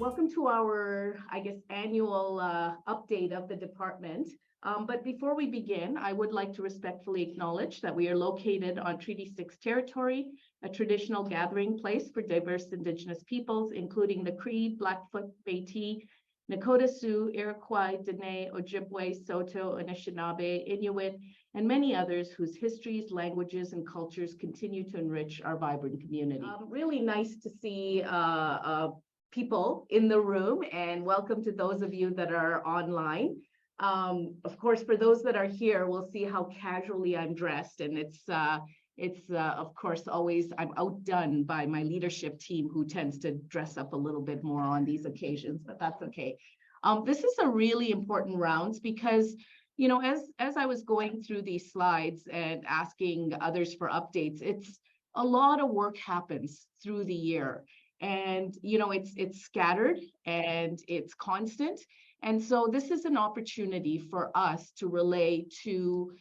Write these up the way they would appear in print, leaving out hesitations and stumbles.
Welcome to our, annual update of the department. But before we begin, I would like to respectfully acknowledge that we are located on Treaty 6 territory, a traditional gathering place for diverse Indigenous peoples, including the Cree, Blackfoot, Métis, Nakota Sioux, Iroquois, Dene, Ojibwe, Saulteaux, Anishinaabe, Inuit, and many others whose histories, languages, and cultures continue to enrich our vibrant community. Really nice to see people in the room, and welcome to those of you that are online. Of course, for those that are here, we'll see how casually I'm dressed, and it's of course always I'm outdone by my leadership team, who tends to dress up a little bit more on these occasions, but that's okay. This is a really important rounds because, you know, as I was going through these slides and asking others for updates, it's a lot of work happens through the year. And, you know, it's scattered and it's constant. And so this is an opportunity for us to relay to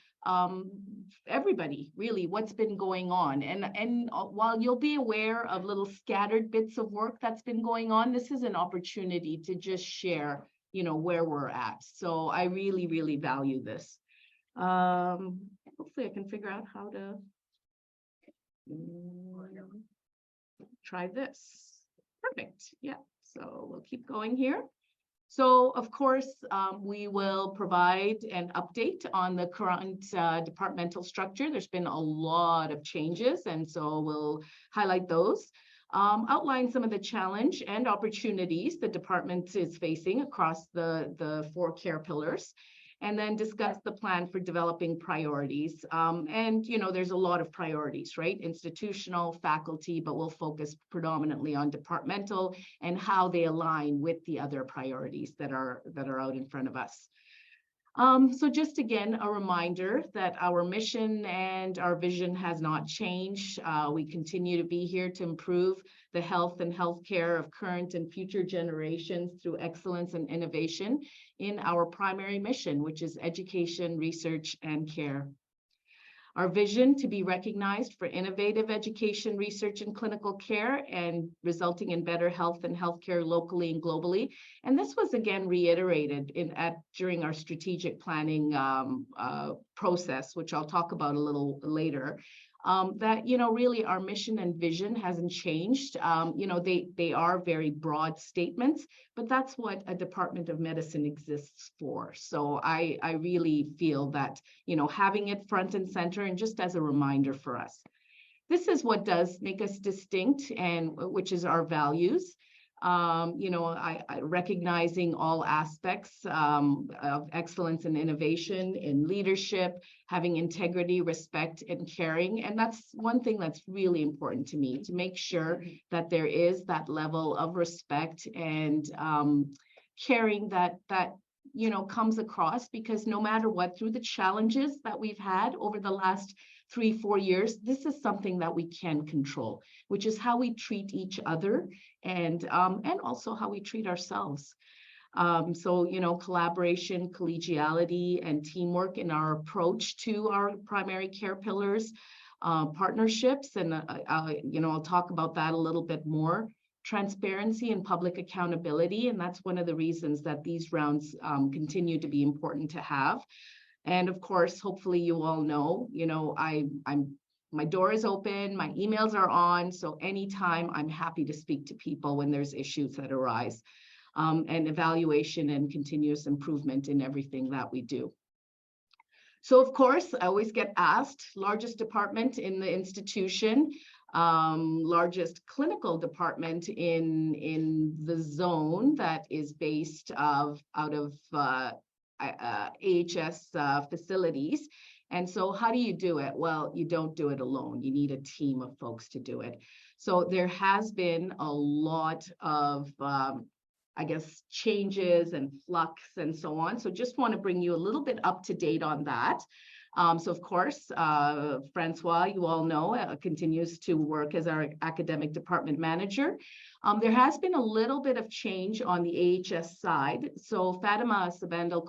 everybody really what's been going on. And while you'll be aware of little scattered bits of work that's been going on, this is an opportunity to just share, you know, where we're at. So I really, really value this. Hopefully I can figure out how to try this. Perfect. Yeah. So we'll keep going here. So, of course, we will provide an update on the current departmental structure. There's been a lot of changes, and so we'll highlight those. Outline some of the challenge and opportunities the department is facing across the 4 care pillars, and then discuss the plan for developing priorities. And, you know, there's a lot of priorities, right? Institutional, faculty, but we'll focus predominantly on departmental and how they align with the other priorities that are out in front of us. So just again, a reminder that our mission and our vision has not changed. We continue to be here to improve the health and healthcare of current and future generations through excellence and innovation in our primary mission, which is education, research, and care. Our vision to be recognized for innovative education, research, and clinical care, and resulting in better health and healthcare locally and globally. And this was again reiterated during our strategic planning process, which I'll talk about a little later. That, you know, really our mission and vision hasn't changed. You know, they are very broad statements, but that's what a Department of Medicine exists for. So I really feel that, you know, having it front and center and just as a reminder for us. This is what does make us distinct, and which is our values. You know, I recognizing all aspects of excellence and innovation in leadership, having integrity, respect, and caring. And that's one thing that's really important to me, to make sure that there is that level of respect and caring that you know comes across, because no matter what, through the challenges that we've had over the last 3-4 years, this is something that we can control, which is how we treat each other and also how we treat ourselves. So, you know, collaboration, collegiality, and teamwork in our approach to our primary care pillars, partnerships, and you know, I'll talk about that a little bit more. Transparency and public accountability, and that's one of the reasons that these rounds continue to be important to have. And of course, hopefully you all know, you know, my door is open, my emails are on, so anytime I'm happy to speak to people when there's issues that arise, and evaluation and continuous improvement in everything that we do. So of course, I always get asked, largest department in the institution, largest clinical department in the zone that is based out of AHS facilities. And so how do you do it? Well, you don't do it alone. You need a team of folks to do it. So there has been a lot of, I guess, changes and flux and so on. So just want to bring you a little bit up to date on that. So of course, Francois, you all know, continues to work as our academic department manager. There has been a little bit of change on the AHS side. So Fatima Sabandal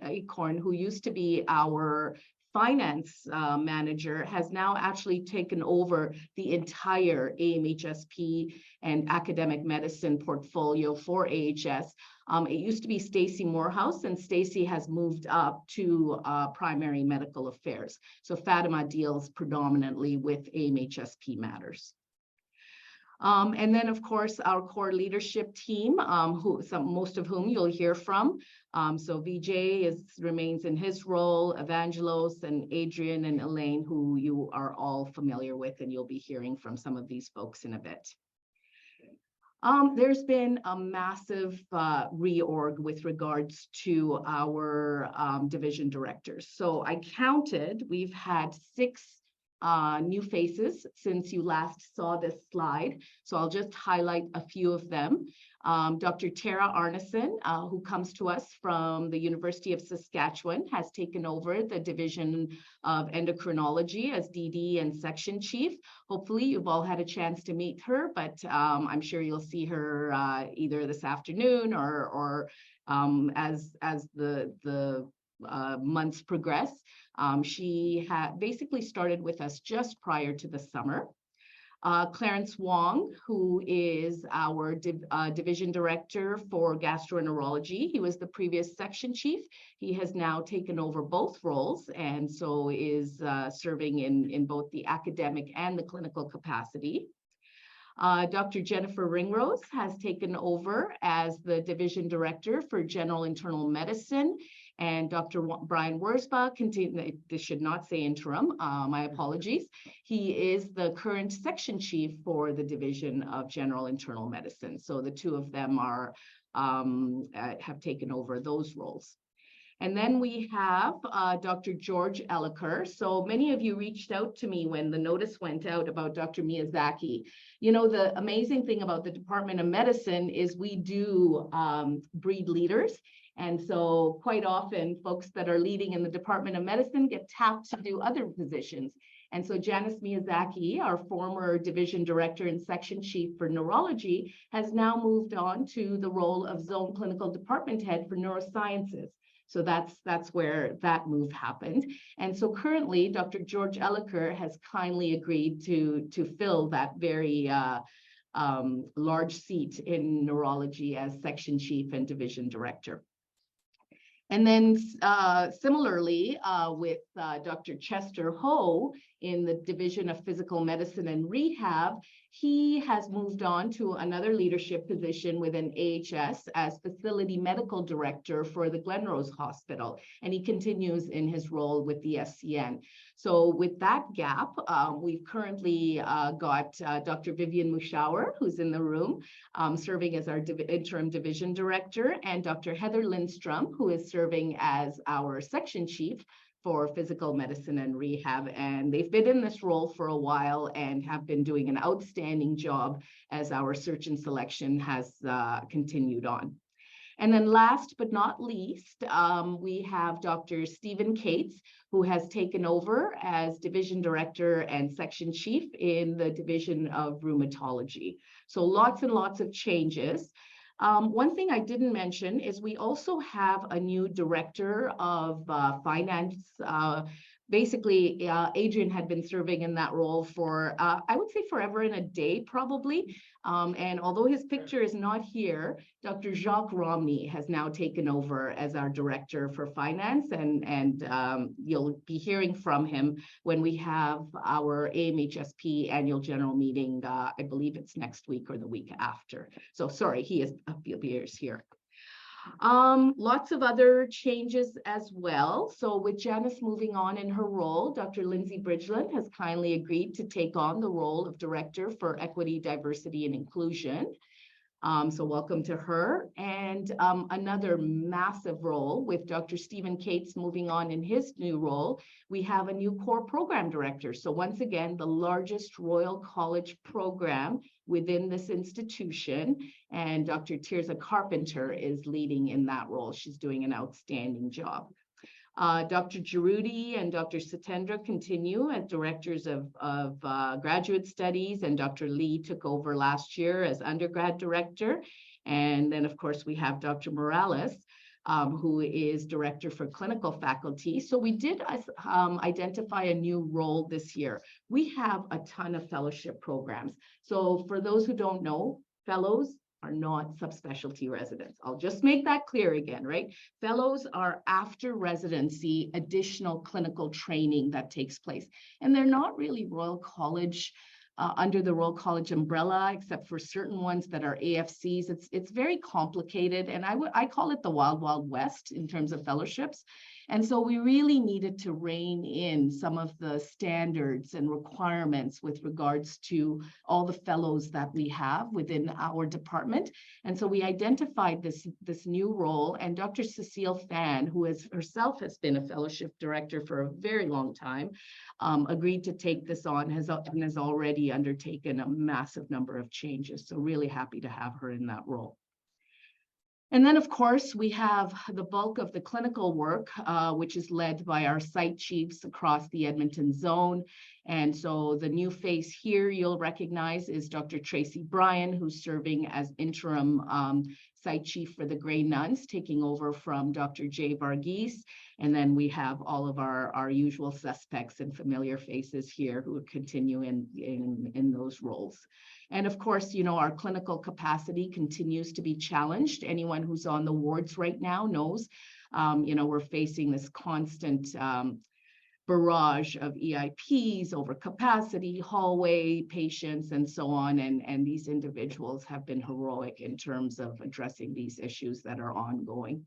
Acorn, who used to be our finance manager has now actually taken over the entire AMHSP and academic medicine portfolio for AHS. It used to be Stacy Morehouse, and Stacy has moved up to primary medical affairs. So Fatima deals predominantly with AMHSP matters. And then, of course, our core leadership team, most of whom you'll hear from. So Vijay remains in his role, Evangelos and Adrian and Elaine, who you are all familiar with, and you'll be hearing from some of these folks in a bit. There's been a massive reorg with regards to our division directors. So I counted, we've had 6 new faces since you last saw this slide. So I'll just highlight a few of them. Dr. Tara Arneson, who comes to us from the University of Saskatchewan, has taken over the Division of Endocrinology as DD and Section Chief. Hopefully you've all had a chance to meet her, but I'm sure you'll see her either this afternoon or as the months progress. She had basically started with us just prior to the summer. Clarence Wong, who is our division director for gastroenterology. He was the previous section chief. He has now taken over both roles and so is serving in both the academic and the clinical capacity. Dr. Jennifer Ringrose has taken over as the division director for general internal medicine. And Dr. Brian Wurzbach, this should not say interim, my apologies. He is the current section chief for the Division of General Internal Medicine. So the two of them have taken over those roles. And then we have Dr. George Elliker. So many of you reached out to me when the notice went out about Dr. Miyazaki. You know, the amazing thing about the Department of Medicine is we do breed leaders. And so quite often folks that are leading in the Department of Medicine get tapped to do other positions. And so Janice Miyazaki, our former division director and section chief for neurology, has now moved on to the role of zone clinical department head for neurosciences. So that's where that move happened. And so currently, Dr. George Elliker has kindly agreed to fill that very large seat in neurology as section chief and division director. And then similarly with Dr. Chester Ho in the Division of Physical Medicine and Rehab, he has moved on to another leadership position within AHS as Facility Medical Director for the Glenrose Hospital, and he continues in his role with the SCN. So with that gap, we've currently got Dr. Vivian Mushauer, who's in the room, serving as our interim division director, and Dr. Heather Lindstrom, who is serving as our section chief for physical medicine and rehab. And they've been in this role for a while and have been doing an outstanding job as our search and selection has continued on. And then last but not least, we have Dr. Stephen Cates, who has taken over as division director and section chief in the Division of Rheumatology. So lots and lots of changes. One thing I didn't mention is we also have a new director of finance. Basically, Adrian had been serving in that role for, I would say forever and a day, probably. And although his picture is not here, Dr. Jacques Romney has now taken over as our director for finance. And you'll be hearing from him when we have our AMHSP annual general meeting. I believe it's next week or the week after. So sorry, he appears here. Lots of other changes as well. So with Janice moving on in her role, Dr. Lindsay Bridgeland has kindly agreed to take on the role of Director for Equity, Diversity, and Inclusion. So welcome to her. And another massive role with Dr. Stephen Cates moving on in his new role, we have a new core program director. So once again, the largest Royal College program within this institution. And Dr. Tirza Carpenter is leading in that role. She's doing an outstanding job. Dr. Jarudi and Dr. Satendra continue as directors of graduate studies, and Dr. Lee took over last year as undergrad director. And then, of course, we have Dr. Morales. who is Director for Clinical Faculty. So we did identify a new role this year. We have a ton of fellowship programs. So for those who don't know, fellows are not subspecialty residents. I'll just make that clear again, right? Fellows are after residency, additional clinical training that takes place. And they're not really Royal College under the Royal College umbrella, except for certain ones that are AFCs. It's very complicated, and I call it the wild, wild west in terms of fellowships. And so we really needed to rein in some of the standards and requirements with regards to all the fellows that we have within our department. And so we identified this new role, and Dr. Cecile Fan, who herself has been a fellowship director for a very long time, agreed to take this on and has already undertaken a massive number of changes. So really happy to have her in that role. And then, of course, we have the bulk of the clinical work, which is led by our site chiefs across the Edmonton zone. And so the new face here you'll recognize is Dr. Tracy Bryan, who's serving as interim site chief for the Grey Nuns, taking over from Dr. Jay Varghese. And then we have all of our usual suspects and familiar faces here who continue in those roles. And of course, you know, our clinical capacity continues to be challenged. Anyone who's on the wards right now knows, you know, we're facing this constant barrage of EIPs, over capacity, hallway patients, and so on. And these individuals have been heroic in terms of addressing these issues that are ongoing.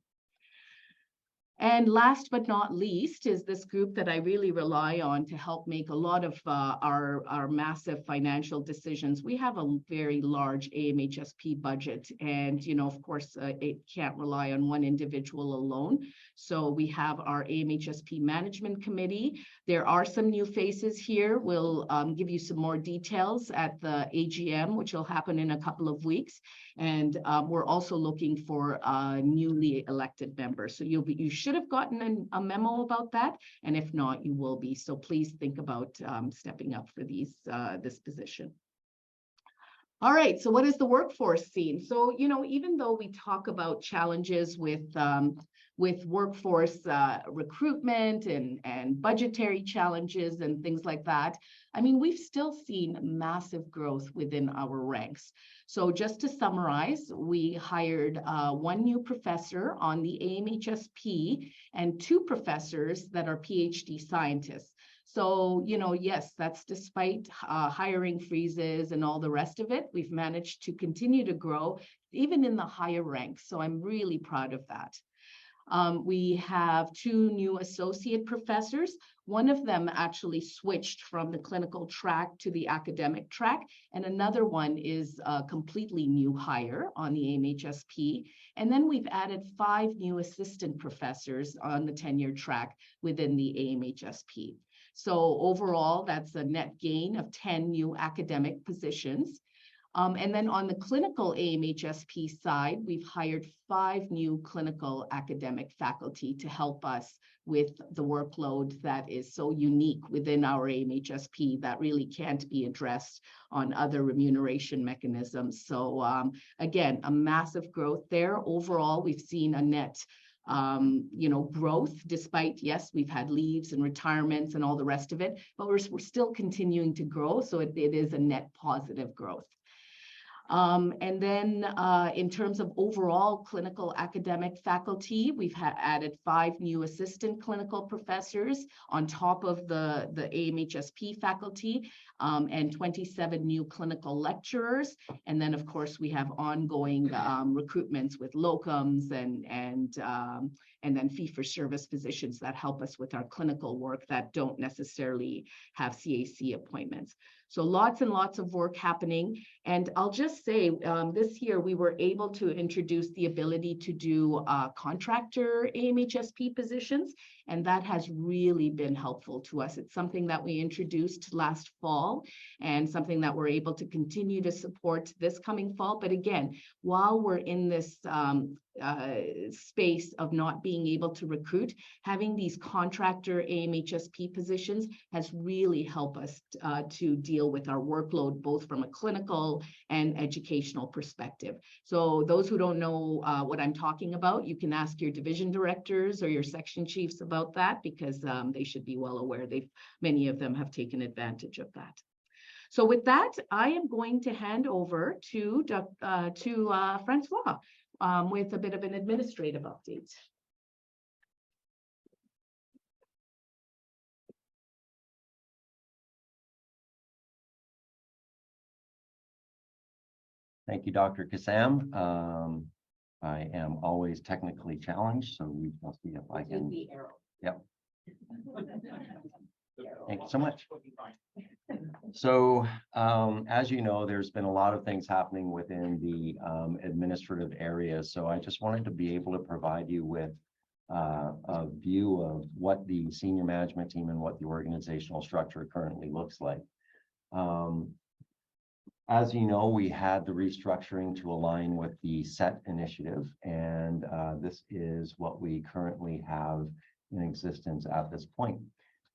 And last but not least is this group that I really rely on to help make a lot of our massive financial decisions. We have a very large AMHSP budget, and you know, of course, it can't rely on one individual alone. So we have our AMHSP Management Committee. There are some new faces here. We'll give you some more details at the AGM, which will happen in a couple of weeks. And we're also looking for newly elected members. So you should have gotten a memo about that. And if not, you will be. So please think about stepping up for this position. All right, so what is the workforce scene? So, you know, even though we talk about challenges with workforce recruitment and budgetary challenges and things like that, I mean, we've still seen massive growth within our ranks. So just to summarize, we hired one new professor on the AMHSP and 2 professors that are PhD scientists. So, you know, yes, that's despite hiring freezes and all the rest of it. We've managed to continue to grow even in the higher ranks. So I'm really proud of that. We have 2 new associate professors. One of them actually switched from the clinical track to the academic track, and another one is a completely new hire on the AMHSP. And then we've added 5 new assistant professors on the tenure track within the AMHSP. So overall, that's a net gain of 10 new academic positions. And then on the clinical AMHSP side, we've hired 5 new clinical academic faculty to help us with the workload that is so unique within our AMHSP that really can't be addressed on other remuneration mechanisms. So again, a massive growth there. Overall, we've seen a net you know, growth, despite, yes, we've had leaves and retirements and all the rest of it, but we're still continuing to grow. So it is a net positive growth. And then in terms of overall clinical academic faculty, we've added 5 new assistant clinical professors on top of the AMHSP faculty and 27 new clinical lecturers. And then, of course, we have ongoing recruitments with locums and then fee-for-service physicians that help us with our clinical work that don't necessarily have CAC appointments. So lots and lots of work happening. And I'll just say this year we were able to introduce the ability to do contractor AMHSP positions. And that has really been helpful to us. It's something that we introduced last fall and something that we're able to continue to support this coming fall. But again, while we're in this space of not being able to recruit, having these contractor AMHSP positions has really helped us to deal with our workload, both from a clinical and educational perspective. So those who don't know what I'm talking about, you can ask your division directors or your section chiefs about that, because they should be well aware. Many of them have taken advantage of that. So with that, I am going to hand over to Francois with a bit of an administrative update. Thank you, Dr. Kassam. I am always technically challenged, so we will see if I can. Yep. Thank you so much. So, as you know, there's been a lot of things happening within the administrative area. So I just wanted to be able to provide you with a view of what the senior management team and what the organizational structure currently looks like. As you know, we had the restructuring to align with the SET initiative, and this is what we currently have in existence at this point.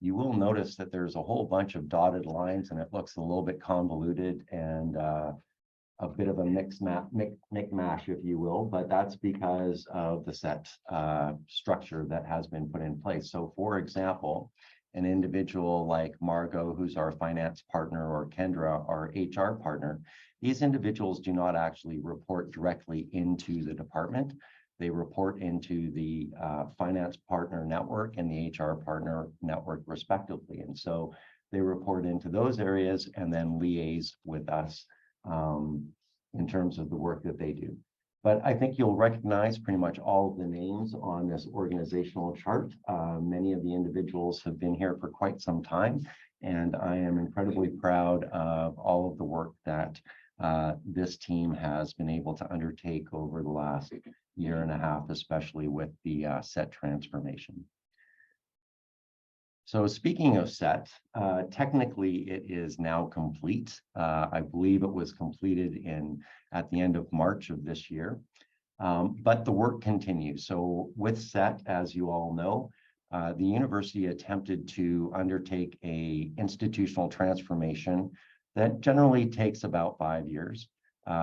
You will notice that there's a whole bunch of dotted lines, and it looks a little bit convoluted and a bit of a mix-mash, if you will, but that's because of the SET structure that has been put in place. So, for example, an individual like Margot, who's our finance partner, or Kendra, our HR partner, these individuals do not actually report directly into the department. They report into the finance partner network and the HR partner network, respectively. And so they report into those areas and then liaise with us in terms of the work that they do. But I think you'll recognize pretty much all of the names on this organizational chart. Many of the individuals have been here for quite some time, and I am incredibly proud of all of the work that this team has been able to undertake over the last year and a half, especially with the SET transformation. So speaking of SET, technically it is now complete. I believe it was completed at the end of March of this year, but the work continues. So with SET, as you all know, the university attempted to undertake an institutional transformation that generally takes about 5 years.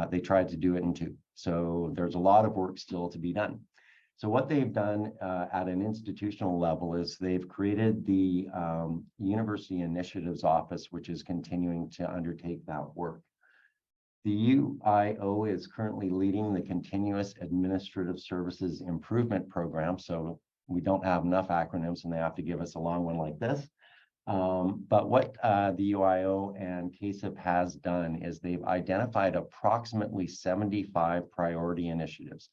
They tried to do it in 2. So there's a lot of work still to be done. So what they've done at an institutional level is they've created the University Initiatives Office, which is continuing to undertake that work. The UIO is currently leading the Continuous Administrative Services Improvement Program. So we don't have enough acronyms and they have to give us a long one like this. But what the UIO and CASIP has done is they've identified approximately 75 priority initiatives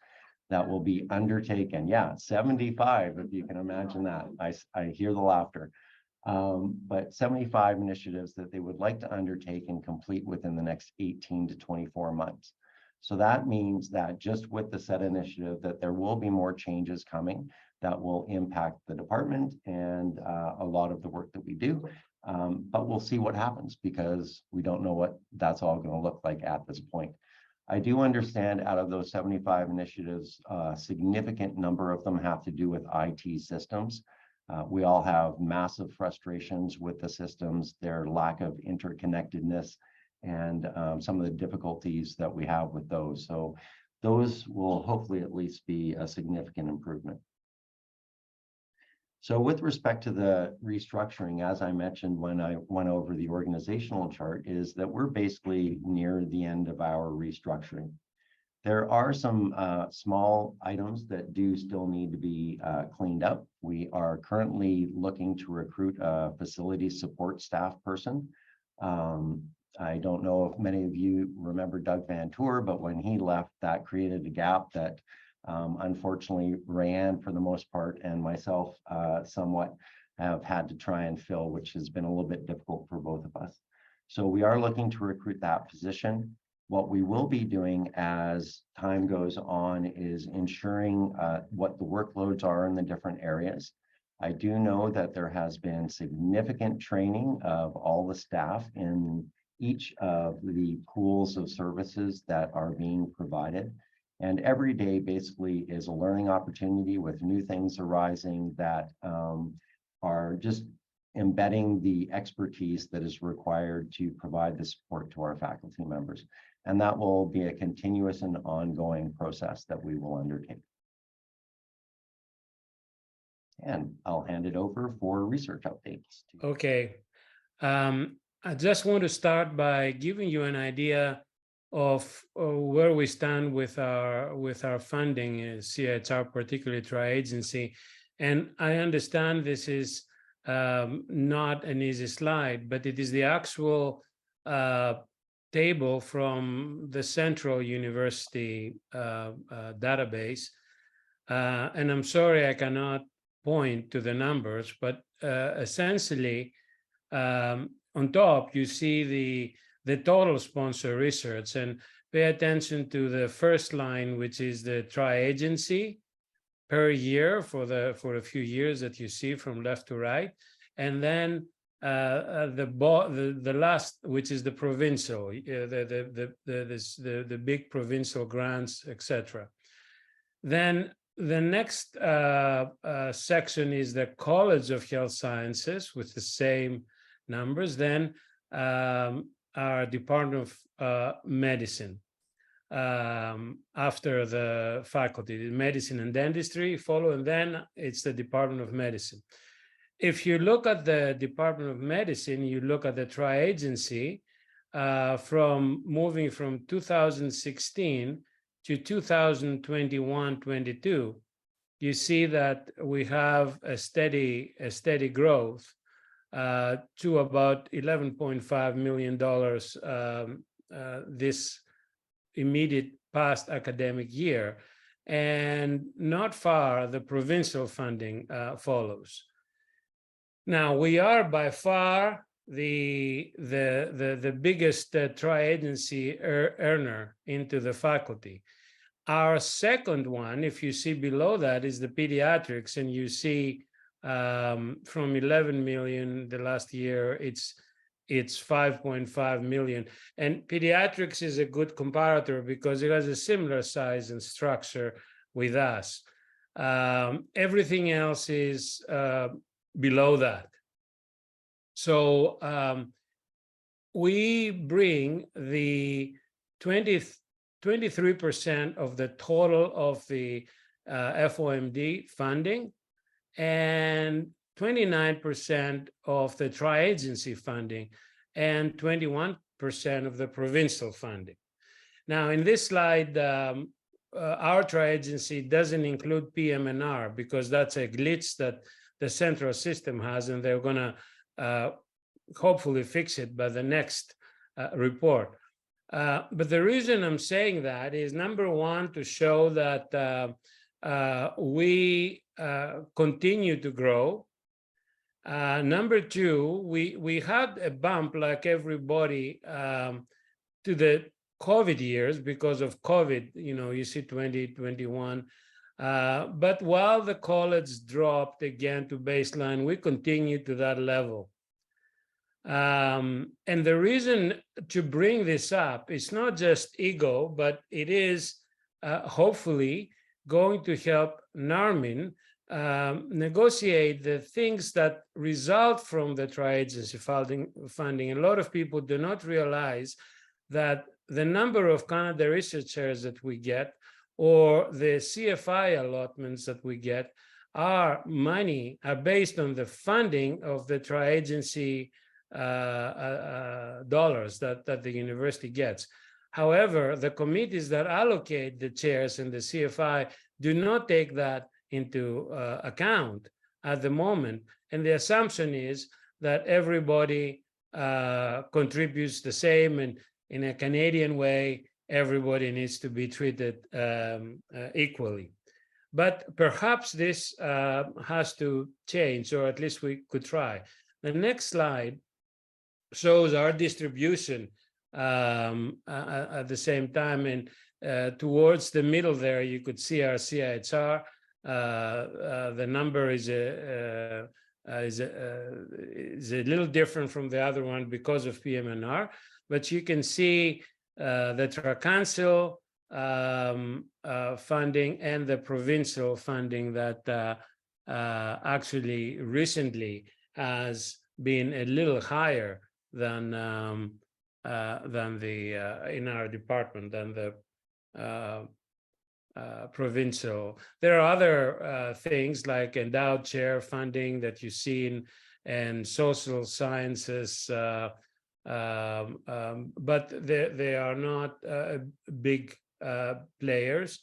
that will be undertaken. Yeah, 75, if you can imagine that. I hear the laughter. But 75 initiatives that they would like to undertake and complete within the next 18 to 24 months. So that means that just with the SET initiative, that there will be more changes coming that will impact the department and a lot of the work that we do. But we'll see what happens, because we don't know what that's all going to look like at this point. I do understand out of those 75 initiatives, a significant number of them have to do with IT systems. We all have massive frustrations with the systems, their lack of interconnectedness, and some of the difficulties that we have with those. So those will hopefully at least be a significant improvement. So with respect to the restructuring, as I mentioned when I went over the organizational chart, is that we're basically near the end of our restructuring. There are some small items that do still need to be cleaned up. We are currently looking to recruit a facility support staff person. I don't know if many of you remember Doug Van Tour, but when he left, that created a gap that unfortunately Rayanne, for the most part, and myself somewhat have had to try and fill, which has been a little bit difficult for both of us. So we are looking to recruit that position. What we will be doing as time goes on is ensuring what the workloads are in the different areas. I do know that there has been significant training of all the staff in each of the pools of services that are being provided. And every day basically is a learning opportunity with new things arising that are just embedding the expertise that is required to provide the support to our faculty members. And that will be a continuous and ongoing process that we will undertake. And I'll hand it over for research updates. Okay. I just want to start by giving you an idea of where we stand with our funding in CIHR, particularly tri-agency. And I understand this is not an easy slide, but it is the actual table from the Central University database. And I'm sorry I cannot point to the numbers, but essentially on top you see the total sponsor research, and pay attention to the first line, which is the tri-agency per year for a few years that you see from left to right, and then the last, which is the provincial, the big provincial grants, etc. Then the next section is the College of Health Sciences with the same numbers. Then our Department of Medicine after the faculty, medicine and dentistry follow, and then it's the Department of Medicine. If you look at the Department of Medicine, you look at the tri-agency from moving from 2016 to 2021-22, you see that we have a steady growth to about $11.5 million this immediate past academic year, and not far the provincial funding follows. Now we are by far the biggest tri-agency earner into the faculty. Our second one, if you see below that, is the pediatrics, and you see from 11 million the last year, it's 5.5 million. And pediatrics is a good comparator because it has a similar size and structure with us. Everything else is below that. So we bring the 23% of the total of the FOMD funding and 29% of the tri-agency funding and 21% of the provincial funding. Now, in this slide, our tri-agency doesn't include PMNR because that's a glitch that the central system has, and they're going to hopefully fix it by the next report. But the reason I'm saying that is, number one, to show that we continue to grow. Number two, we had a bump like everybody to the COVID years because of COVID, you see 2021. But while the college dropped again to baseline, we continued to that level. And the reason to bring this up is not just ego, but it is hopefully going to help NARMIN negotiate the things that result from the tri-agency funding. A lot of people do not realize that the number of Canada research shares that we get or the CFI allotments that we get are based on the funding of the tri-agency dollars that the university gets. However, the committees that allocate the chairs and the CFI do not take that into account at the moment. And the assumption is that everybody contributes the same, and in a Canadian way, everybody needs to be treated equally. But perhaps this has to change, or at least we could try. The next slide shows our distribution at the same time, and towards the middle there, you could see our CIHR. the number is a little different from the other one because of PMNR, but you can see the Tricancel funding and the provincial funding that actually recently has been a little higher than the in our department than the provincial. There are other things like endowed chair funding that you see in and social sciences, but they are not big players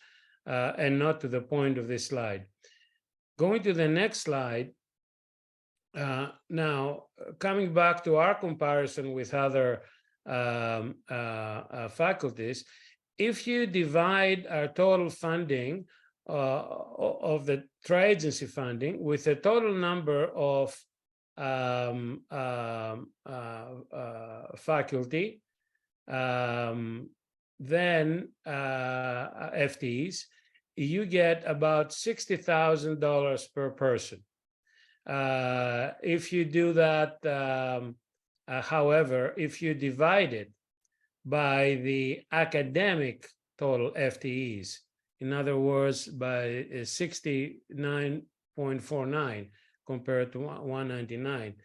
and not to the point of this slide. Going to the next slide. Now, coming back to our comparison with other faculties, if you divide our total funding of the tri-agency funding with the total number of faculty, then FTEs, you get about $60,000 per person. If you do that, however, if you divide it by the academic total FTEs, in other words, by 69.49 compared to 199.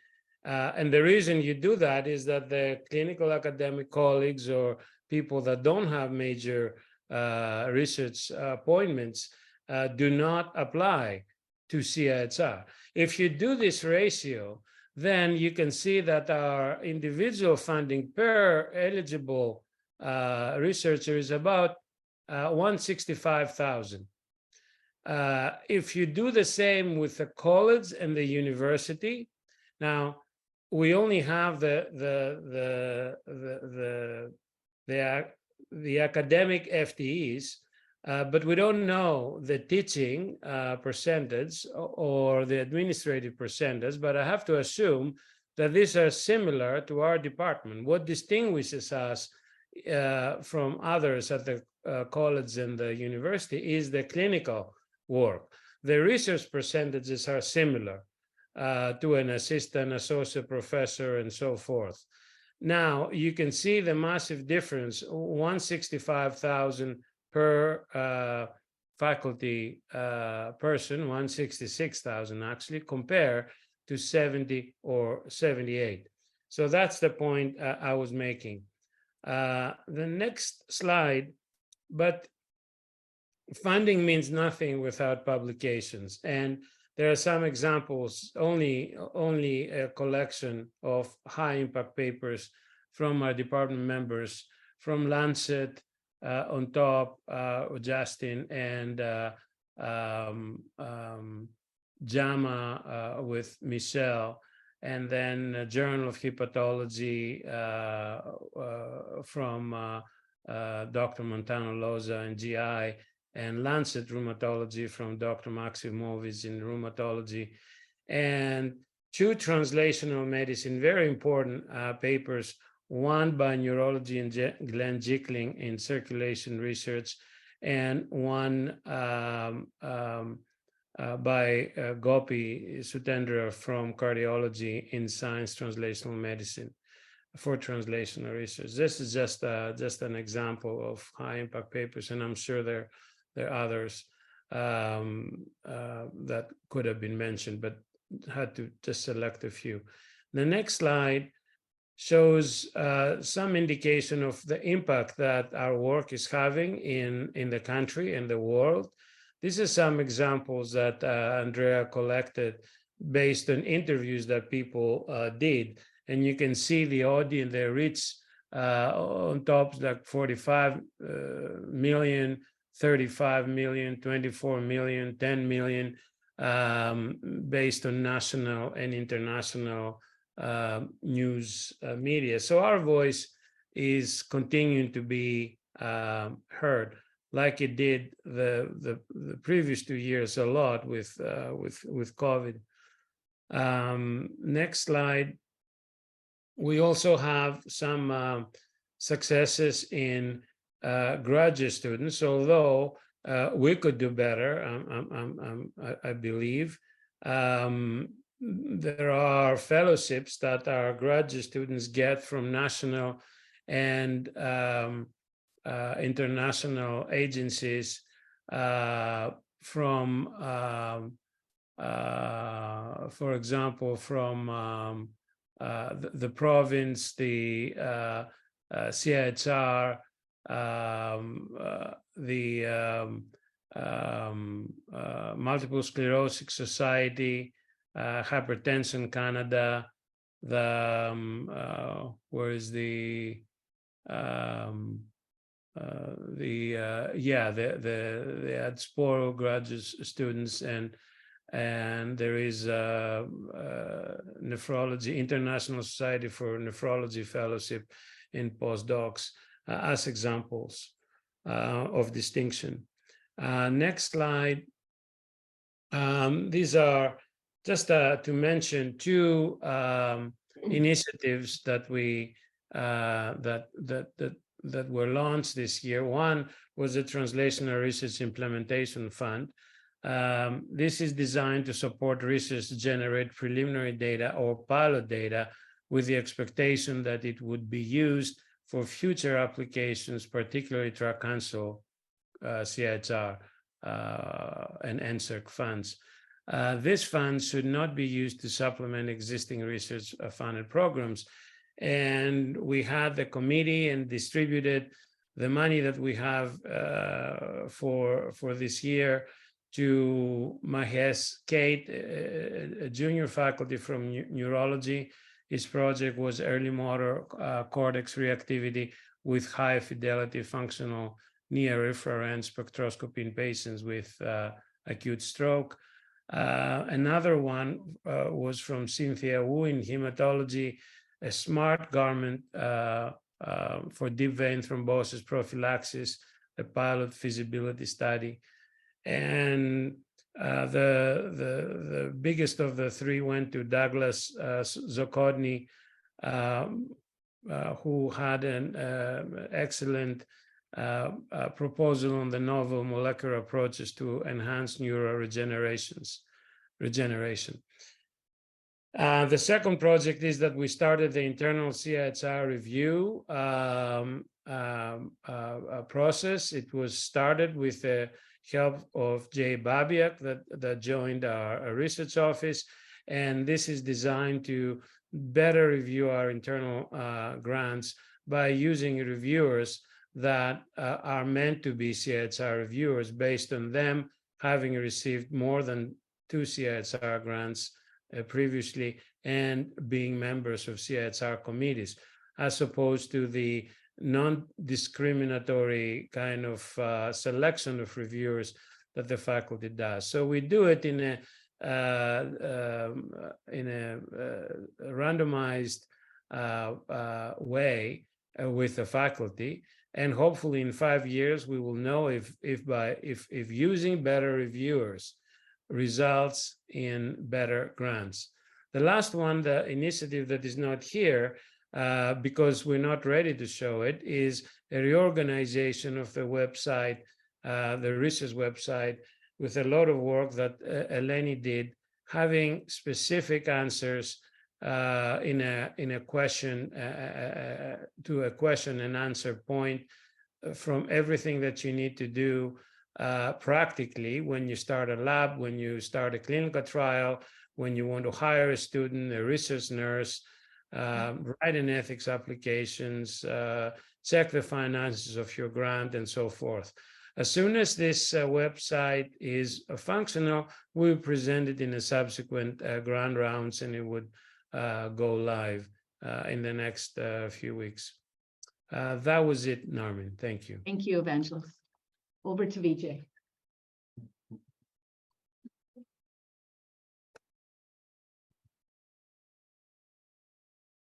And the reason you do that is that the clinical academic colleagues or people that don't have major research appointments do not apply to CIHR. If you do this ratio, then you can see that our individual funding per eligible researcher is about $165,000. If you do the same with the college and the university, now we only have the academic FTEs, but we don't know the teaching percentage or the administrative percentage, but I have to assume that these are similar to our department. What distinguishes us from others at the college and the university is the clinical work. The research percentages are similar to an assistant, associate professor, and so forth. Now, you can see the massive difference, $165,000 per faculty person, $166,000 actually, compared to 70 or 78. So that's the point I was making. The next slide, but funding means nothing without publications. And there are some examples, only a collection of high impact papers from our department members, from Lancet, on top, Justin, and JAMA with Michelle, and then Journal of Hepatology from Dr. Montano Loza and GI, and Lancet Rheumatology from Dr. Maximovic in rheumatology, and two translational medicine, very important papers, one by neurology and Glenn Jickling in circulation research, and one by Gopi Sutendra from cardiology in science translational medicine for translational research. This is just an example of high impact papers, and I'm sure there are others that could have been mentioned, but had to just select a few. The next slide shows some indication of the impact that our work is having in the country and the world. These are some examples that Andrea collected based on interviews that people did. And you can see the audience, the reach on top, like 45 million, 35 million, 24 million, 10 million, based on national and international news media. So our voice is continuing to be heard, like it did the previous 2 years a lot with COVID. Next slide. We also have some successes in graduate students, although we could do better, I believe. There are fellowships that our graduate students get from national and international agencies, from, for example, from the province, the CIHR, the Multiple Sclerosis Society, Hypertension Canada, the where is the Adsporo graduate students, and there is nephrology, International Society for Nephrology Fellowship in postdocs, as examples of distinction. Next slide. These are just to mention two initiatives that we that were launched this year. One was the Translational Research Implementation Fund. This is designed to support research to generate preliminary data or pilot data with the expectation that it would be used for future applications, particularly Tricanso, CIHR, and NSERC funds. This fund should not be used to supplement existing research funded programs. And we had the committee and distributed the money that we have for this year to Mahes Kate, a junior faculty from neurology. His project was early motor cortex reactivity with high fidelity functional near-infrared spectroscopy in patients with acute stroke. Another one was from Cynthia Wu in hematology, a smart garment for deep vein thrombosis prophylaxis, a pilot feasibility study. And the biggest of the three went to Douglas Zokodny, who had an excellent proposal on the novel molecular approaches to enhance neuroregeneration. The second project is that we started the internal CIHR review process. It was started with the help of Jay Babiak that joined our research office. And this is designed to better review our internal grants by using reviewers that are meant to be CIHR reviewers based on them having received more than 2 CIHR grants previously and being members of CIHR committees, as opposed to the non-discriminatory kind of selection of reviewers that the faculty does. So we do it in a randomized way with the faculty, and hopefully in 5 years we will know if using better reviewers results in better grants. The last one, the initiative that is not here because we're not ready to show it, is a reorganization of the website, the research website, with a lot of work that Eleni did, having specific answers in a question to a question and answer point from everything that you need to do practically when you start a lab, when you start a clinical trial, when you want to hire a student, a research nurse, write an ethics applications, check the finances of your grant, and so forth. As soon as this website is functional, we'll present it in a subsequent grant rounds, and it would go live in the next few weeks. That was it, Narmin. Thank you. Thank you, Evangelos. Over to Vijay.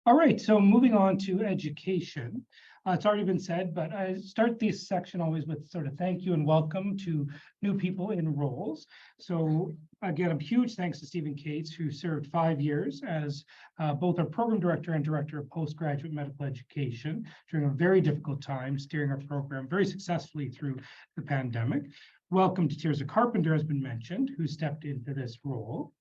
All right, so moving on to education. It's already been said, but I start this section always with sort of thank you and welcome to new people in roles. So again, a huge thanks to Stephen Cates, who served 5 years as both our program director and director of postgraduate medical education during a very difficult time, steering our program very successfully through the pandemic. Welcome to Tirza Carpenter has been mentioned, who stepped into this role.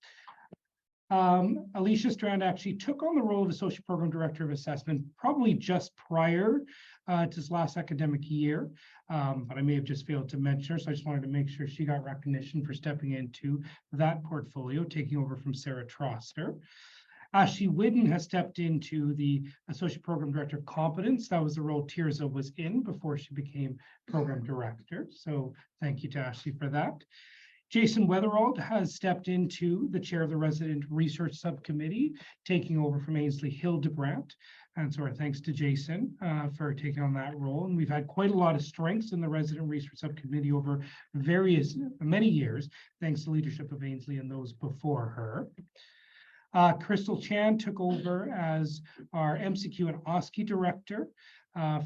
Alicia Strand actually took on the role of Associate Program Director of Assessment probably just prior to his last academic year, but I may have just failed to mention her, so I just wanted to make sure she got recognition for stepping into that portfolio, taking over from Sarah Troster. Ashley Whidden has stepped into the Associate Program Director of Competence. That was the role Tirza was in before she became Program Director, so thank you to Ashley for that. Jason Weatherald has stepped into the chair of the Resident Research Subcommittee, taking over from Ainsley Hildebrandt. And so our thanks to Jason for taking on that role. And we've had quite a lot of strengths in the Resident Research Subcommittee over many years, thanks to the leadership of Ainsley and those before her. Crystal Chan took over as our MCQ and OSCE director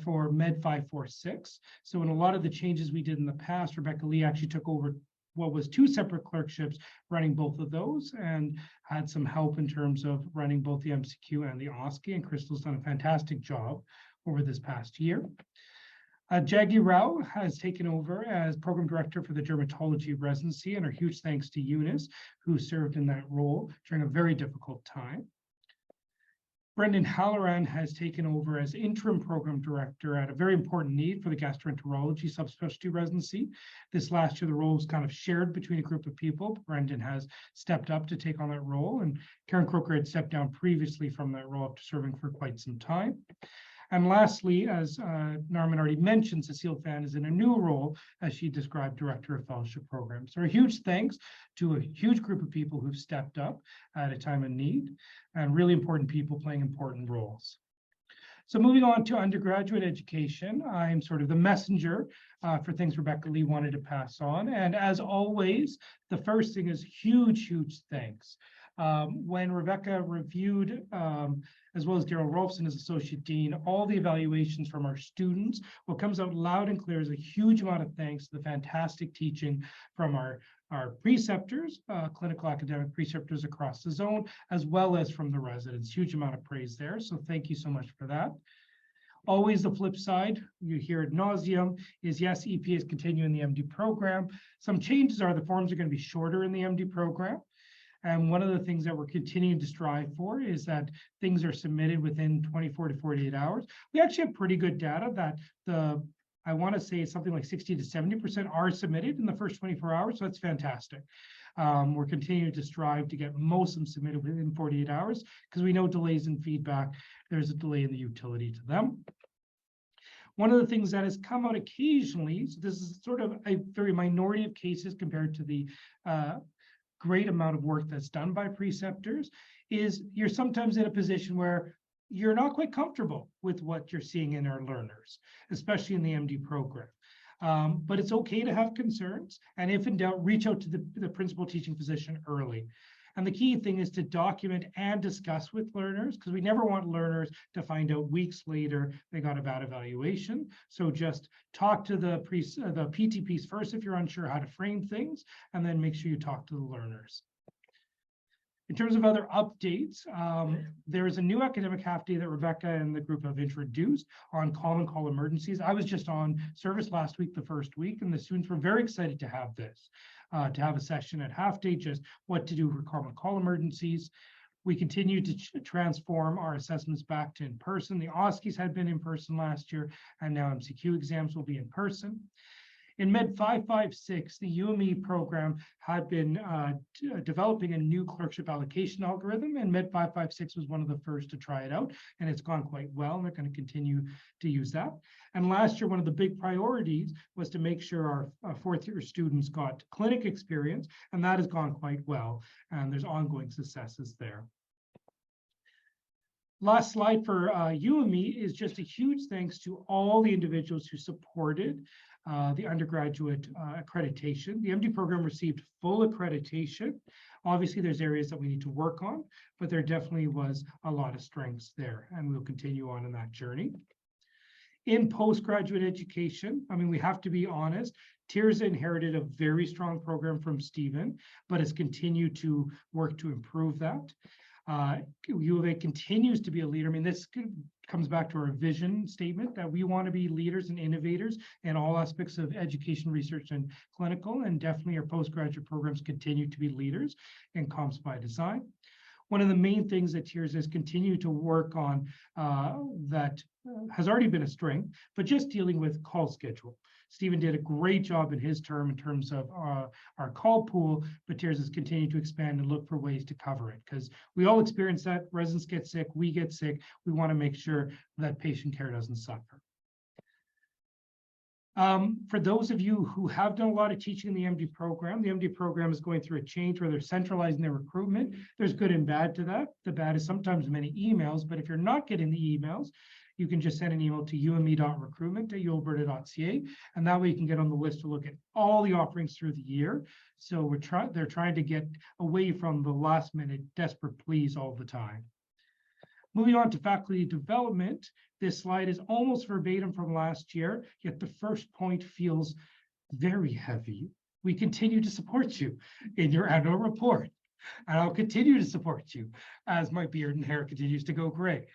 for Med 546. So in a lot of the changes we did in the past, Rebecca Lee actually took over what was 2 separate clerkships, running both of those, and had some help in terms of running both the MCQ and the OSCE, and Crystal's done a fantastic job over this past year. Jaggi Rao has taken over as Program Director for the Dermatology Residency, and our huge thanks to Eunice, who served in that role during a very difficult time. Brendan Halloran has taken over as interim program director at a very important need for the gastroenterology subspecialty residency. This last year, the role was kind of shared between a group of people. Brendan has stepped up to take on that role, and Karen Croker had stepped down previously from that role after serving for quite some time. And lastly, as Norman already mentioned, Cecile Fan is in a new role, as she described, Director of Fellowship Programs. So a huge thanks to a huge group of people who've stepped up at a time of need, and really important people playing important roles. So moving on to undergraduate education, I'm sort of the messenger for things Rebecca Lee wanted to pass on. And as always, the first thing is huge thanks. When Rebecca reviewed, as well as Daryl Rolfson as Associate Dean, all the evaluations from our students, what comes out loud and clear is a huge amount of thanks to the fantastic teaching from our preceptors, clinical academic preceptors across the zone, as well as from the residents. Huge amount of praise there, so thank you so much for that. Always the flip side, you hear ad nauseum, is yes, EP is continuing the MD program. Some changes are the forms are going to be shorter in the MD program. And one of the things that we're continuing to strive for is that things are submitted within 24 to 48 hours. We actually have pretty good data that I want to say something like 60 to 70% are submitted in the first 24 hours. So that's fantastic. We're continuing to strive to get most of them submitted within 48 hours because we know delays in feedback, there's a delay in the utility to them. One of the things that has come out occasionally, so this is sort of a very minority of cases compared to the great amount of work that's done by preceptors, is you're sometimes in a position where you're not quite comfortable with what you're seeing in our learners, especially in the MD program. But it's okay to have concerns, and if in doubt, reach out to the principal teaching physician early. And the key thing is to document and discuss with learners, because we never want learners to find out weeks later they got a bad evaluation. So just talk to the PTPs first if you're unsure how to frame things, and then make sure you talk to the learners. In terms of other updates, there is a new academic half day that Rebecca and the group have introduced on common call emergencies. I was just on service last week, the first week, and the students were very excited to have this. To have a session at half day, just what to do for common call emergencies. We continue to transform our assessments back to in person. The OSCEs had been in person last year, and now MCQ exams will be in person. In Med 556, the UME program had been developing a new clerkship allocation algorithm, and Med 556 was one of the first to try it out, and it's gone quite well, and they're going to continue to use that. And last year, one of the big priorities was to make sure our fourth-year students got clinic experience, and that has gone quite well, and there's ongoing successes there. Last slide for you and me is just a huge thanks to all the individuals who supported the undergraduate accreditation. The MD program received full accreditation. Obviously, there's areas that we need to work on, but there definitely was a lot of strengths there, and we'll continue on in that journey. In postgraduate education, I mean, we have to be honest, Tirza inherited a very strong program from Stephen, but has continued to work to improve that. U of A continues to be a leader. I mean, this comes back to our vision statement that we want to be leaders and innovators in all aspects of education, research, and clinical, and definitely our postgraduate programs continue to be leaders in comps by design. One of the main things that Tirza has continued to work on that has already been a strength, but just dealing with call schedule. Stephen did a great job in his term in terms of our call pool, but Tirza has continued to expand and look for ways to cover it, because we all experience that. Residents get sick, we get sick. We want to make sure that patient care doesn't suffer. For those of you who have done a lot of teaching in the MD program is going through a change where they're centralizing their recruitment. There's good and bad to that. The bad is sometimes many emails, but if you're not getting the emails, you can just send an email to ume.recruitment@ualberta.ca, and that way you can get on the list to look at all the offerings through the year. So they're trying to get away from the last minute desperate pleas all the time. Moving on to faculty development, this slide is almost verbatim from last year, yet the first point feels very heavy. We continue to support you in your annual report, and I'll continue to support you as my beard and hair continues to go gray.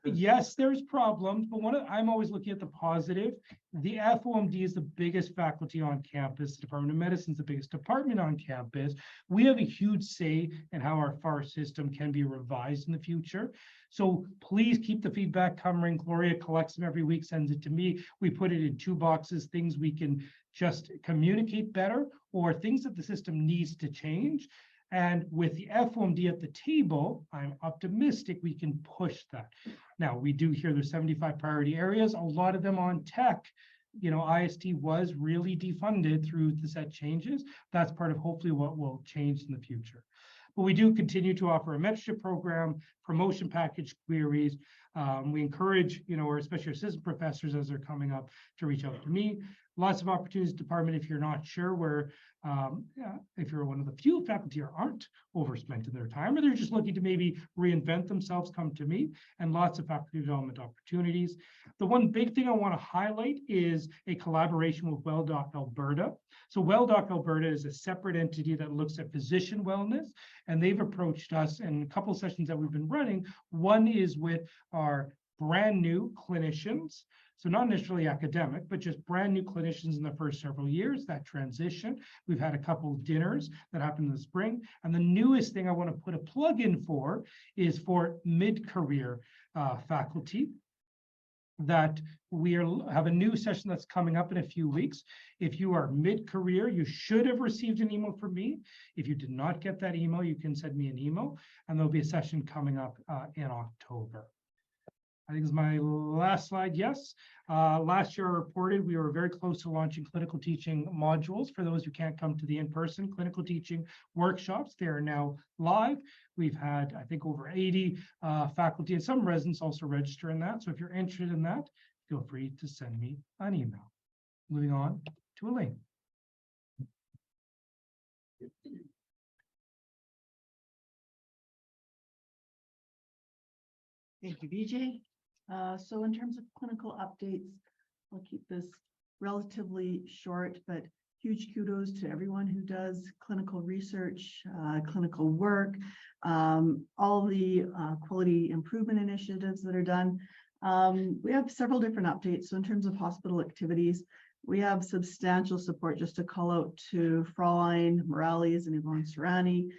Yes, there's problems, but I'm always looking at the positive. The FOMD is the biggest faculty on campus. The Department of Medicine is the biggest department on campus. We have a huge say in how our FAR system can be revised in the future. So please keep the feedback coming. Gloria collects them every week, sends it to me. We put it in 2 boxes, things we can just communicate better or things that the system needs to change. And with the FOMD at the table, I'm optimistic we can push that. Now, we do hear there's 75 priority areas, a lot of them on tech. You know, IST was really defunded through the set changes. That's part of hopefully what will change in the future. But we do continue to offer a mentorship program, promotion package queries. We encourage, you know, or especially our assistant professors as they're coming up to reach out to me. Lots of opportunities, department, if you're not sure where, if you're one of the few faculty who aren't overspent in their time, or they're just looking to maybe reinvent themselves, come to me, and lots of faculty development opportunities. The one big thing I want to highlight is a collaboration with WellDoc Alberta. So WellDoc Alberta is a separate entity that looks at physician wellness, and they've approached us in a couple of sessions that we've been running. One is with our brand new clinicians. So not necessarily academic, but just brand new clinicians in the first several years, that transition. We've had a couple of dinners that happened in the spring. And the newest thing I want to put a plug in for is for mid-career faculty that we have a new session that's coming up in a few weeks. If you are mid-career, you should have received an email from me. If you did not get that email, you can send me an email, and there'll be a session coming up in October. I think it's my last slide. Yes. Last year I reported we were very close to launching clinical teaching modules for those who can't come to the in-person clinical teaching workshops. They are now live. We've had, I think, over 80 faculty and some residents also register in that. So if you're interested in that, feel free to send me an email. Moving on to Elaine. Thank you, BJ. So in terms of clinical updates, I'll keep this relatively short, but huge kudos to everyone who does clinical research, clinical work, all the quality improvement initiatives that are done. We have several different updates. So in terms of hospital activities, we have substantial support, just to call out to Fraulein Morales and Yvonne Serrani,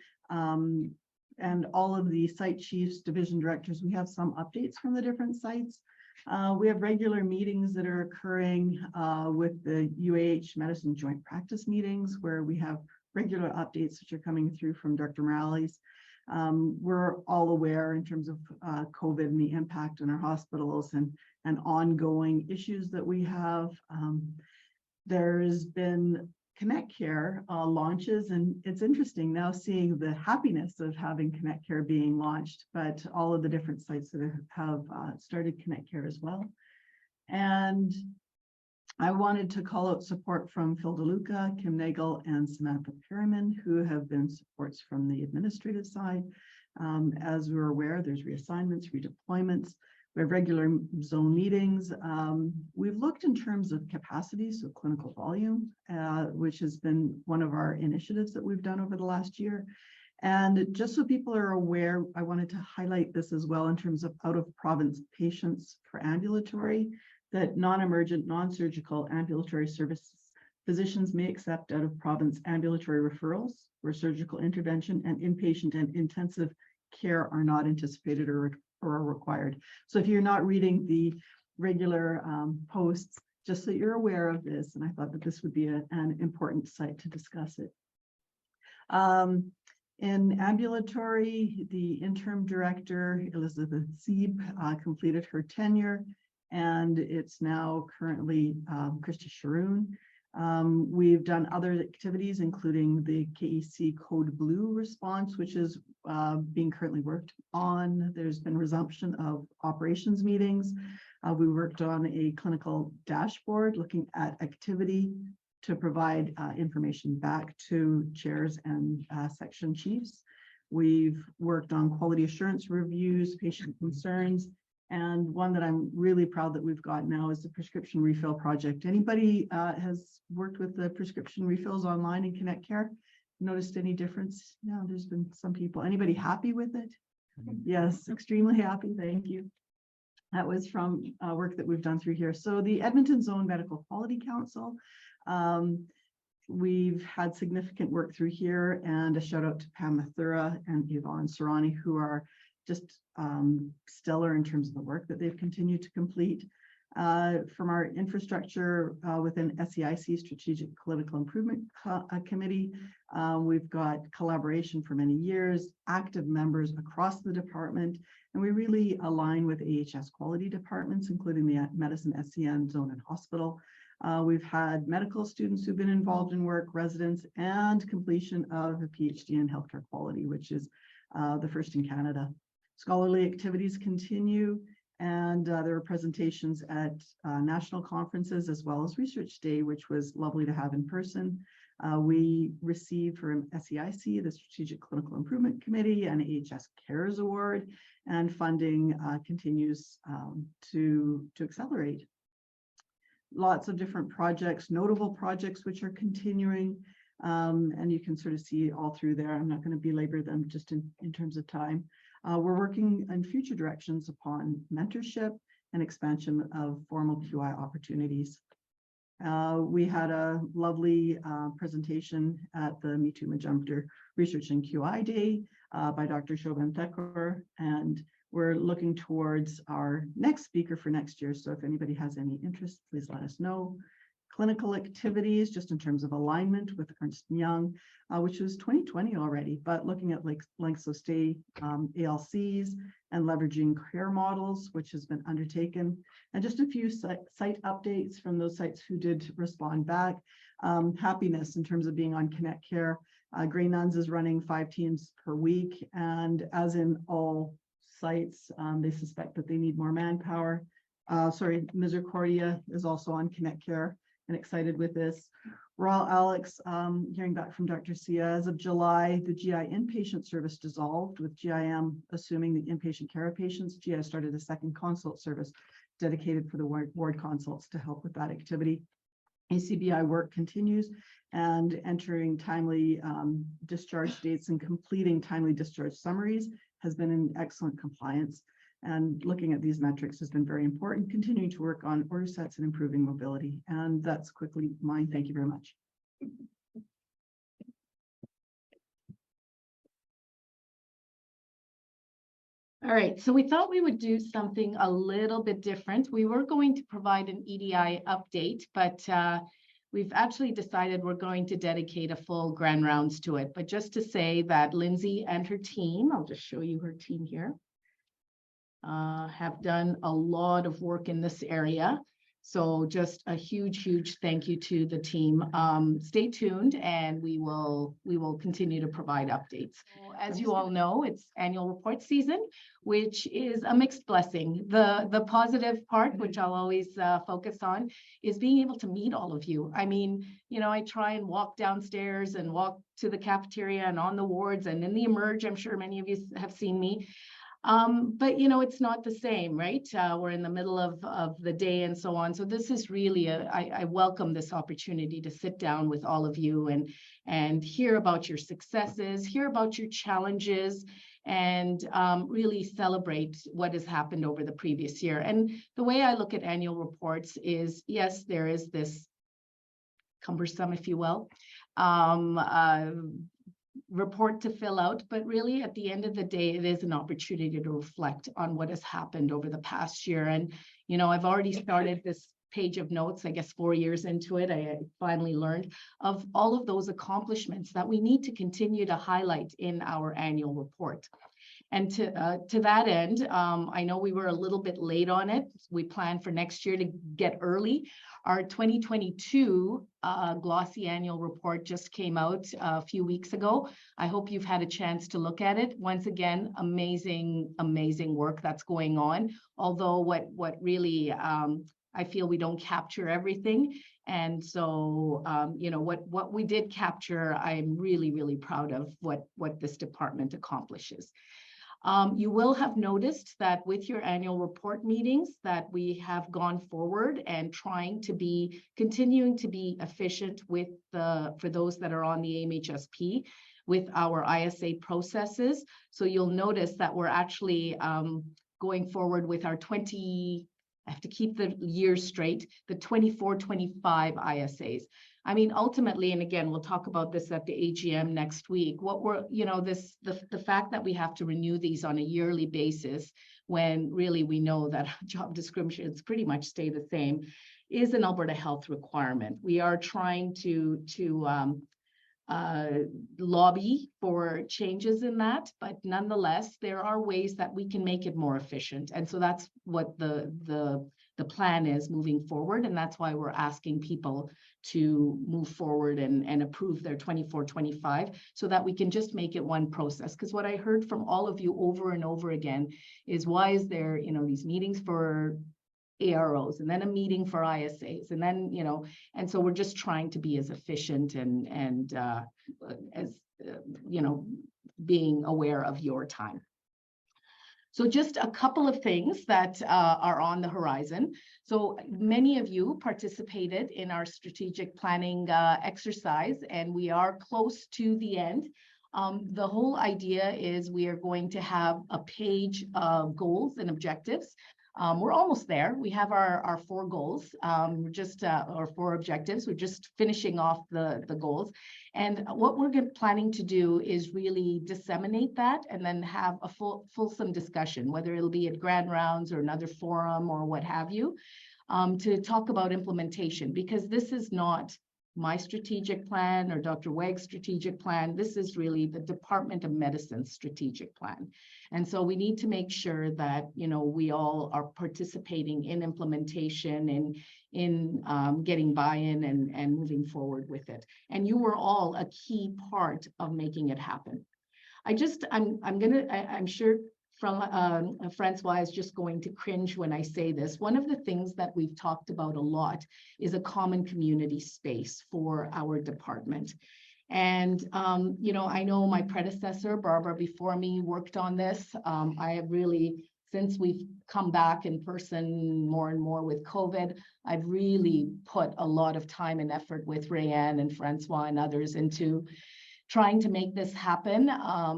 and all of the site chiefs, division directors. We have some updates from the different sites. We have regular meetings that are occurring with the UAH Medicine Joint Practice meetings, where we have regular updates which are coming through from Dr. Morales. We're all aware in terms of COVID and the impact on our hospitals and ongoing issues that we have. There's been Connect Care launches, and it's interesting now seeing the happiness of having Connect Care being launched, but all of the different sites that have started Connect Care as well. And I wanted to call out support from Phil DeLuca, Kim Nagel, and Samantha Perriman, who have been supports from the administrative side. As we're aware, there's reassignments, redeployments. We have regular zone meetings. We've looked in terms of capacity, so clinical volume, which has been one of our initiatives that we've done over the last year. And just so people are aware, I wanted to highlight this as well in terms of out-of-province patients for ambulatory, that non-emergent, non-surgical ambulatory services physicians may accept out-of-province ambulatory referrals where surgical intervention and inpatient and intensive care are not anticipated or required. So if you're not reading the regular posts, just so you're aware of this, and I thought that this would be an important site to discuss it. In ambulatory, the interim director, Elizabeth Sieb, completed her tenure, and it's now currently Krista Sharoon. We've done other activities, including the KEC Code Blue response, which is being currently worked on. There's been resumption of operations meetings. We worked on a clinical dashboard looking at activity to provide information back to chairs and section chiefs. We've worked on quality assurance reviews, patient concerns, and one that I'm really proud that we've got now is the prescription refill project. Anybody has worked with the prescription refills online in Connect Care? Noticed any difference? Yeah, there's been some people. Anybody happy with it? Yes, extremely happy. Thank you. That was from work that we've done through here. So the Edmonton Zone Medical Quality Council, we've had significant work through here, and a shout out to Pam Mathura and Yvonne Serrani, who are just stellar in terms of the work that they've continued to complete. From our infrastructure within SEIC, Strategic Clinical Improvement Committee, we've got collaboration for many years, active members across the department, and we really align with AHS quality departments, including the Medicine, SCN, Zone, and Hospital. We've had medical students who've been involved in work, residents, and completion of a PhD in healthcare quality, which is the first in Canada. Scholarly activities continue, and there are presentations at national conferences as well as Research Day, which was lovely to have in person. We received from SEIC, the Strategic Clinical Improvement Committee, an AHS Cares Award, and funding continues to accelerate. Lots of different projects, notable projects which are continuing, and you can sort of see all through there. I'm not going to belabor them just in terms of time. We're working in future directions upon mentorship and expansion of formal QI opportunities. We had a lovely presentation at the Me Too Majumder Research and QI Day by Dr. Shoban Thekor, and we're looking towards our next speaker for next year. So if anybody has any interest, please let us know. Clinical activities, just in terms of alignment with Ernst & Young, which was 2020 already, but looking at like lengths of stay, ALCs, and leveraging care models, which has been undertaken. And just a few site updates from those sites who did respond back. Happiness in terms of being on Connect Care. Grey Nuns is running 5 teams per week, and as in all sites, they suspect that they need more manpower. Misericordia is also on Connect Care and excited with this. Royal Alex, hearing back from Dr. Sia, as of July, the GI inpatient service dissolved, with GIM assuming the inpatient care of patients. GI started a second consult service dedicated for the ward consults to help with that activity. ACBI work continues, and entering timely discharge dates and completing timely discharge summaries has been in excellent compliance. And looking at these metrics has been very important, continuing to work on order sets and improving mobility. And that's quickly mine. Thank you very much. All right, so we thought we would do something a little bit different. We were going to provide an EDI update, but we've actually decided we're going to dedicate a full grand rounds to it. But just to say that Lindsay and her team, I'll just show you her team here, have done a lot of work in this area. So just a huge thank you to the team. Stay tuned and we will continue to provide updates. As you all know, it's annual report season, which is a mixed blessing. The positive part, which I'll always focus on, is being able to meet all of you. I mean, you know, I try and walk downstairs and walk to the cafeteria and on the wards and in the Emerge. I'm sure many of you have seen me. But you know, it's not the same, right? We're in the middle of the day and so on. So this is really I welcome this opportunity to sit down with all of you and hear about your successes, hear about your challenges, and really celebrate what has happened over the previous year. And the way I look at annual reports is, yes, there is this cumbersome, if you will, report to fill out, but really at the end of the day, it is an opportunity to reflect on what has happened over the past year. And, you know, I've already started this page of notes, I guess 4 years into it, I finally learned of all of those accomplishments that we need to continue to highlight in our annual report. And to that end, I know we were a little bit late on it. We plan for next year to get early. Our 2022 glossy annual report just came out a few weeks ago. I hope you've had a chance to look at it. Once again, amazing work that's going on. Although what really I feel we don't capture everything. And so, you know, what we did capture, I'm really proud of what this department accomplishes. You will have noticed that with your annual report meetings that we have gone forward and continuing to be efficient with for those that are on the AMHSP with our ISA processes. So you'll notice that we're actually going forward with our I have to keep the years straight, the 24-25 ISAs. I mean, ultimately, and again, we'll talk about this at the AGM next week, what we're, you know, the fact that we have to renew these on a yearly basis when really we know that job descriptions pretty much stay the same is an Alberta Health requirement. We are trying to lobby for changes in that, but nonetheless, there are ways that we can make it more efficient. And so that's what the plan is moving forward. And that's why we're asking people to move forward and approve their 24-25 so that we can just make it one process. Because what I heard from all of you over and over again is, why is there, you know, these meetings for AROs and then a meeting for ISAs and then, you know, and so we're just trying to be as efficient and as, you know, being aware of your time. So just a couple of things that are on the horizon. So many of you participated in our strategic planning exercise, and we are close to the end. The whole idea is we are going to have a page of goals and objectives. We're almost there. We have our 4 goals, or 4 objectives. We're just finishing off the goals. And what we're planning to do is really disseminate that and then have a fulsome discussion, whether it'll be at Grand Rounds or another forum or what have you, to talk about implementation, because this is not my strategic plan or Dr. Wegg's strategic plan. This is really the Department of Medicine's strategic plan. And so we need to make sure that, you know, we all are participating in implementation and in getting buy-in and moving forward with it. And you were all a key part of making it happen. I'm sure Francois is just going to cringe when I say this. One of the things that we've talked about a lot is a common community space for our department. And, you know, I know my predecessor, Barbara, before me worked on this. I have really, since we've come back in person more and more with COVID, I've really put a lot of time and effort with Rayanne and Francois and others into trying to make this happen.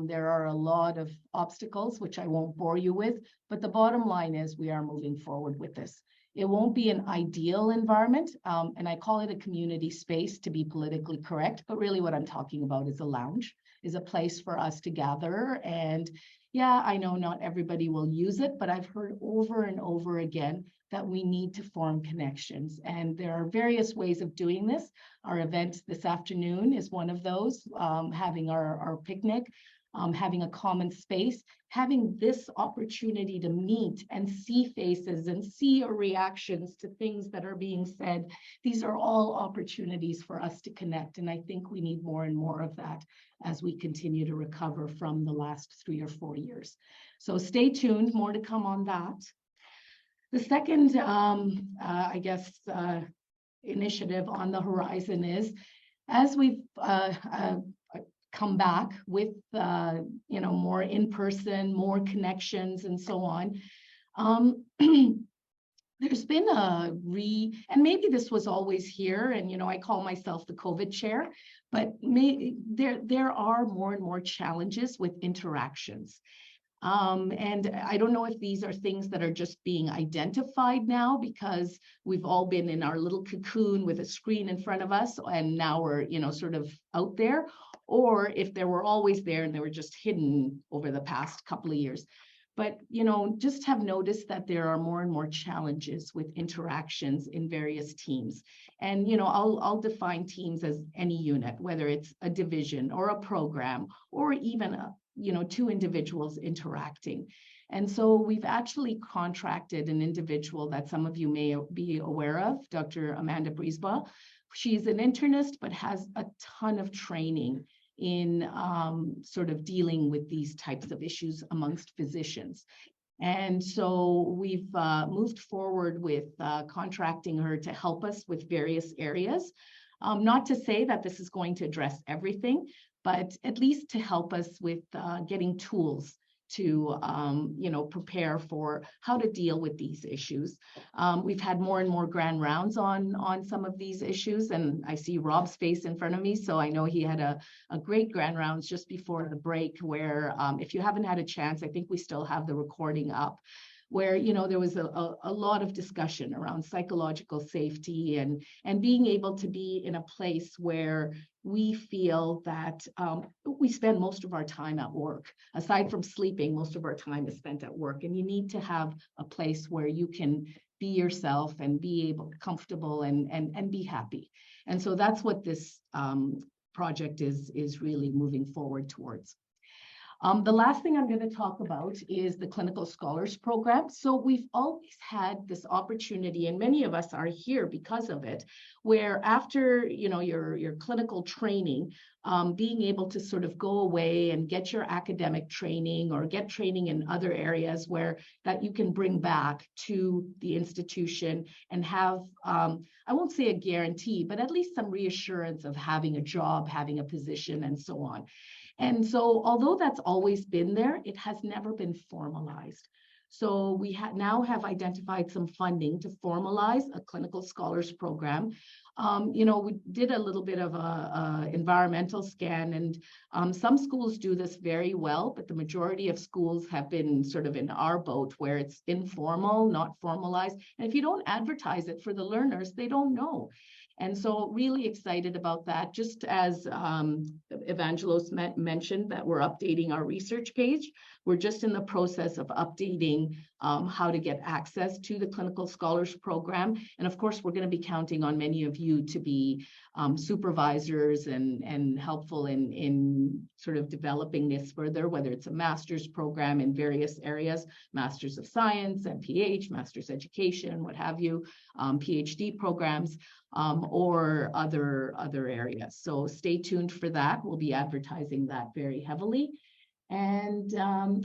There are a lot of obstacles, which I won't bore you with, but the bottom line is we are moving forward with this. It won't be an ideal environment, and I call it a community space to be politically correct, but really what I'm talking about is a lounge, is a place for us to gather. And yeah, I know not everybody will use it, but I've heard over and over again that we need to form connections. And there are various ways of doing this. Our event this afternoon is one of those, having our picnic. having a common space, having this opportunity to meet and see faces and see your reactions to things that are being said. These are all opportunities for us to connect. And I think we need more and more of that as we continue to recover from the last 3 or 4 years. So stay tuned, more to come on that. The second, initiative on the horizon is, as we've come back with, more in-person, more connections and so on, there's been and maybe this was always here, and, I call myself the COVID chair, but there are more and more challenges with interactions. And I don't know if these are things that are just being identified now because we've all been in our little cocoon with a screen in front of us and now we're, sort of out there, or if they were always there and they were just hidden over the past couple of years. But, just have noticed that there are more and more challenges with interactions in various teams. And, I'll define teams as any unit, whether it's a division or a program or even two individuals interacting. And so we've actually contracted an individual that some of you may be aware of, Dr. Amanda Brisebois. She's an internist, but has a ton of training in sort of dealing with these types of issues amongst physicians. And so we've moved forward with contracting her to help us with various areas. Not to say that this is going to address everything, but at least to help us with getting tools to, prepare for how to deal with these issues. We've had more and more grand rounds on some of these issues, and I see Rob's face in front of me, so I know he had a great grand rounds just before the break where, if you haven't had a chance, I think we still have the recording up, where, there was a lot of discussion around psychological safety and being able to be in a place where we feel that we spend most of our time at work. Aside from sleeping, most of our time is spent at work. And you need to have a place where you can be yourself and be comfortable and be happy. And so that's what this project is really moving forward towards. The last thing I'm going to talk about is the Clinical Scholars Program. So we've always had this opportunity, and many of us are here because of it, where after your clinical training, being able to sort of go away and get your academic training or get training in other areas where that you can bring back to the institution and have, I won't say a guarantee, but at least some reassurance of having a job, having a position, and so on. And so, although that's always been there, it has never been formalized. So we now have identified some funding to formalize a clinical scholars program. We did a little bit of a environmental scan, and some schools do this very well, but the majority of schools have been sort of in our boat where it's informal, not formalized. And if you don't advertise it for the learners, they don't know. And so really excited about that. Just as Evangelos mentioned that we're updating our research page, we're just in the process of updating how to get access to the Clinical Scholars Program. And of course, we're going to be counting on many of you to be supervisors and helpful in sort of developing this further, whether it's a master's program in various areas, Masters of Science, MPH, Master's Education, what have you, PhD programs, or other areas. So stay tuned for that. We'll be advertising that very heavily. And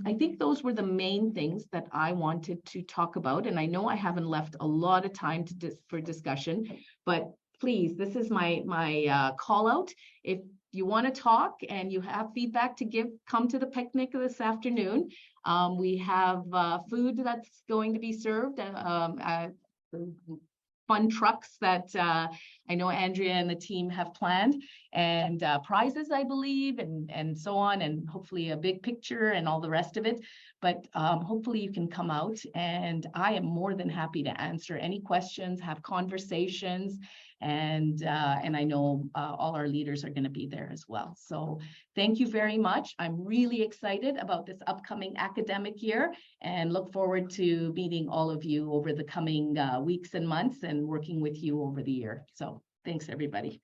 I think those were the main things that I wanted to talk about. And I know I haven't left a lot of time for discussion, but please, this is my call out. If you want to talk and you have feedback to give, come to the picnic this afternoon. We have food that's going to be served at fun trucks that I know Andrea and the team have planned, and prizes, I believe, and so on, and hopefully a big picture and all the rest of it. But hopefully you can come out, and I am more than happy to answer any questions, have conversations, and I know all our leaders are going to be there as well. So thank you very much. I'm really excited about this upcoming academic year and look forward to meeting all of you over the coming weeks and months and working with you over the year. So thanks, everybody.